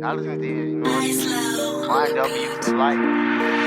I listen to this, you know. YW for life.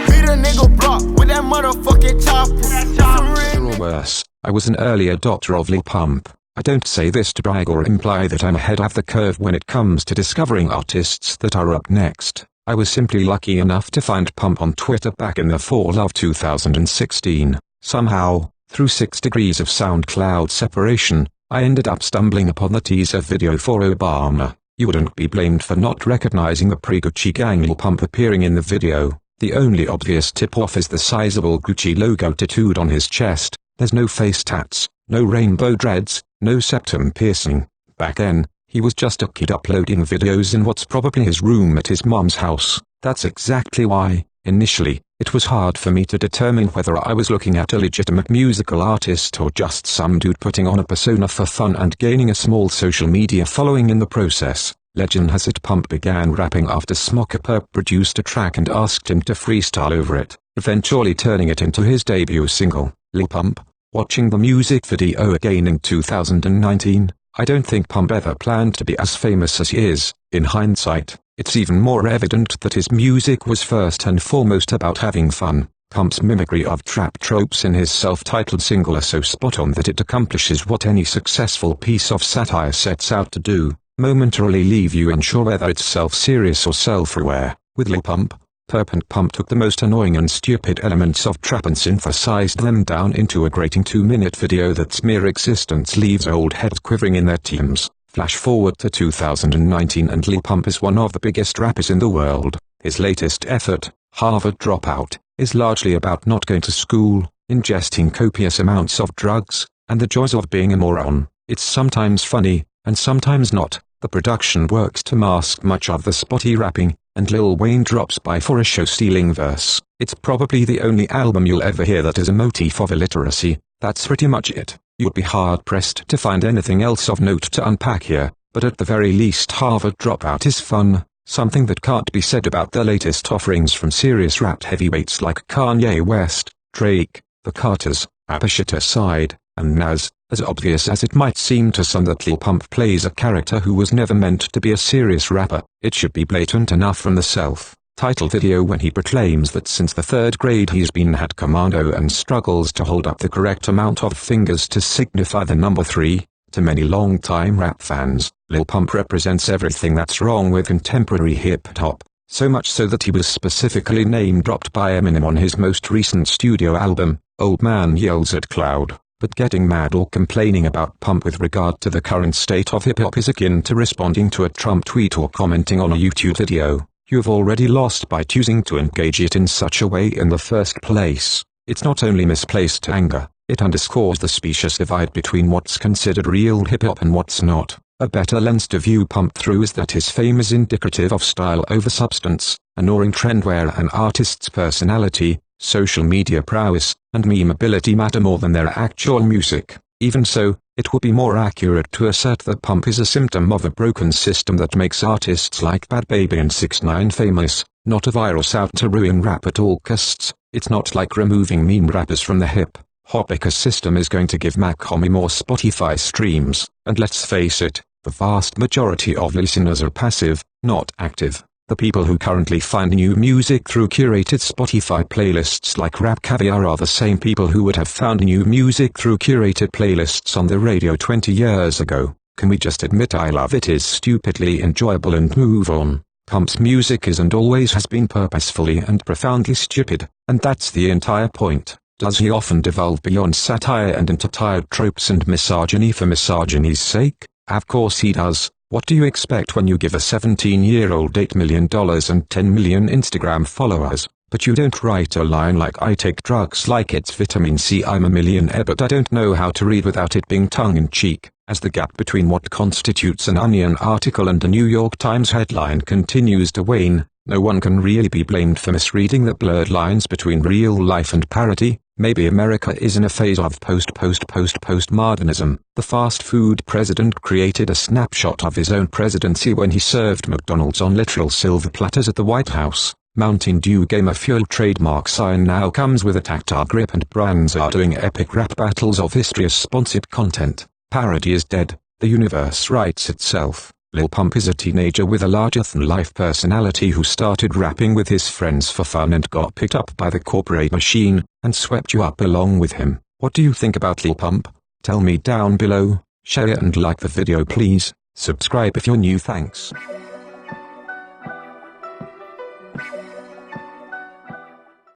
Beat a nigga block with that motherfucking chopper. Or worse, I was an early adopter of Lil Pump. I don't say this to brag or imply that I'm ahead of the curve when it comes to discovering artists that are up next. I was simply lucky enough to find Pump on Twitter back in the fall of 2016. Somehow, through 6 degrees of SoundCloud separation, I ended up stumbling upon the teaser video for Obama. You wouldn't be blamed for not recognizing the pre-Gucci gang Lil Pump appearing in the video. The only obvious tip-off is the sizable Gucci logo tattooed on his chest. There's no face tats, no rainbow dreads, no septum piercing. Back then, he was just a kid uploading videos in what's probably his room at his mom's house. That's exactly why, initially, it was hard for me to determine whether I was looking at a legitimate musical artist or just some dude putting on a persona for fun and gaining a small social media following in the process. Legend has it Pump began rapping after Smokey produced a track and asked him to freestyle over it, eventually turning it into his debut single, Lil Pump. Watching the music video again in 2019, I don't think Pump ever planned to be as famous as he is. In hindsight, it's even more evident that his music was first and foremost about having fun. Pump's mimicry of trap tropes in his self-titled single are so spot on that it accomplishes what any successful piece of satire sets out to do, momentarily leave you unsure whether it's self-serious or self-aware. With Lil Pump, Perp and Pump took the most annoying and stupid elements of trap and synthesized them down into a grating 2-minute video that's mere existence leaves old heads quivering in their teams. Flash forward to 2019 and Lil Pump is one of the biggest rappers in the world. His latest effort, Harvard Dropout, is largely about not going to school, ingesting copious amounts of drugs, and the joys of being a moron. It's sometimes funny, and sometimes not. The production works to mask much of the spotty rapping, and Lil Wayne drops by for a show-stealing verse. It's probably the only album you'll ever hear that is a motif of illiteracy. That's pretty much it. You'd be hard-pressed to find anything else of note to unpack here, but at the very least Harvard Dropout is fun, something that can't be said about the latest offerings from serious rap heavyweights like Kanye West, Drake, The Carters, Apashita Side, and Nas. As obvious as it might seem to some that Lil Pump plays a character who was never meant to be a serious rapper, it should be blatant enough from the self-title video when he proclaims that since the 3rd grade he's been had commando and struggles to hold up the correct amount of fingers to signify the number 3. To many long-time rap fans, Lil Pump represents everything that's wrong with contemporary hip-hop, so much so that he was specifically name-dropped by Eminem on his most recent studio album, Old Man Yells at Cloud. But getting mad or complaining about Pump with regard to the current state of hip-hop is akin to responding to a Trump tweet or commenting on a YouTube video. You've already lost by choosing to engage it in such a way in the first place. It's not only misplaced anger, it underscores the specious divide between what's considered real hip-hop and what's not. A better lens to view Pump through is that his fame is indicative of style over substance, a gnawing trend where an artist's personality, social media prowess, and memeability matter more than their actual music. Even so, it would be more accurate to assert that Pump is a symptom of a broken system that makes artists like Bad Baby and 6ix9ine famous, not a virus out to ruin rap at all costs. It's not like removing meme rappers from the hip-hop ecosystem is going to give Mac-Homie more Spotify streams, and let's face it, the vast majority of listeners are passive, not active. The people who currently find new music through curated Spotify playlists like Rap Caviar are the same people who would have found new music through curated playlists on the radio 20 years ago. Can we just admit I love it is stupidly enjoyable and move on? Pump's music is and always has been purposefully and profoundly stupid, and that's the entire point. Does he often devolve beyond satire and into tired tropes and misogyny for misogyny's sake? Of course he does. What do you expect when you give a 17-year-old $8 million and 10 million Instagram followers, but you don't write a line like I take drugs like it's vitamin C? I'm a millionaire but I don't know how to read without it being tongue-in-cheek. As the gap between what constitutes an Onion article and a New York Times headline continues to wane, no one can really be blamed for misreading the blurred lines between real life and parody. Maybe America is in a phase of postmodernism. The fast food president created a snapshot of his own presidency when he served McDonald's on literal silver platters at the White House. Mountain Dew Gamer Fuel trademark sign now comes with a tactile grip and brands are doing epic rap battles of history as sponsored content. Parody is dead. The universe writes itself. Lil Pump is a teenager with a larger-than-life personality who started rapping with his friends for fun and got picked up by the corporate machine, and swept you up along with him. What do you think about Lil Pump? Tell me down below, share it and like the video please, subscribe if you're new, thanks.